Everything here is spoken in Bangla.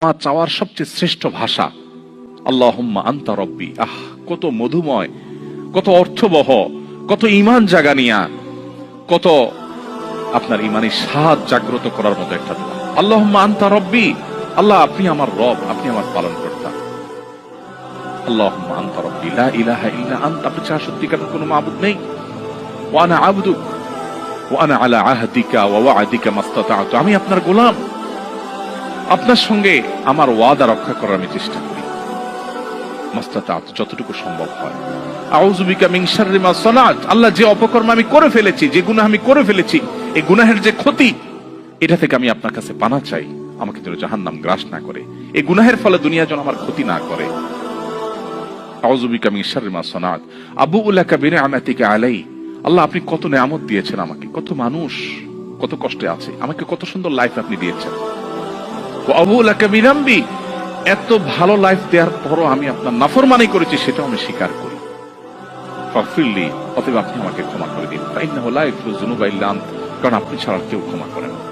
আমার চাওয়ার সবচেয়ে শ্রেষ্ঠ ভাষা আল্লাহুম্মা আনতা রব্বি। কত মধুময়, কত অর্থবহ, কত ঈমান জাগানিয়া, কত আপনার ঈমানি স্বাদ জাগ্রত করার মতো একটা দোয়া। আল্লাহুম্মা আনতা রব্বি, আল্লাহ আপনি আমার রব, আপনি আমার পালনকর্তা। আল্লাহুম্মা আনতা রব্বি লা ইলাহা ইল্লা আনতা, আপনি ছাড়া সত্যিকারের কোনো মাবুদ নেই। ওয়া আনা আবদুক ওয়া আনা আলা আহদিকা ওয়া ওয়া'দিকা মাসতাতা'তু, আমি আপনার গোলাম, আপনার সঙ্গে আমার ওয়াদা রক্ষা করার আমি চেষ্টা করি মাসতাতা'তু, যতটুকু সম্ভব হয়। আউযু বিকা মিন শাররি মা সানাত, আল্লাহ যে অপকর্ম আমি করে ফেলেছি, যে গুনাহ আমি করে ফেলেছি, এই গুনাহের যে ক্ষতি, এটা থেকে আমি আপনার কাছে পানা চাই, আমাকে যেন জাহান্নাম গ্রাস না করে, এই গুনাহের ফলে দুনিয়া যেন আমার ক্ষতি না করে। আউযু বিকা মিন শাররি মা সানাত আবুউ লাকা বিনি'মাতিকা আলাই, আল্লাহ আপনি কত নেয়ামত দিয়েছেন আমাকে, কত মানুষ কত কষ্টে আছে, আমাকে কত সুন্দর লাইফ আপনি দিয়েছেন। ওয়া আবুউ লাকা বিযামবি, এত ভালো লাইফ দেওয়ার পরও আমি আপনার নাফরমানি করেছি, সেটাও আমি স্বীকার করি। ফাগফিরলি, অতএব আপনি আমাকে ক্ষমা করে দিন। ফাইন্নাহু লা ইয়াগফিরু যুনুবা ইল্লা আনতা, কারণ আপনি ছাড়া কেউ ক্ষমা করেন না।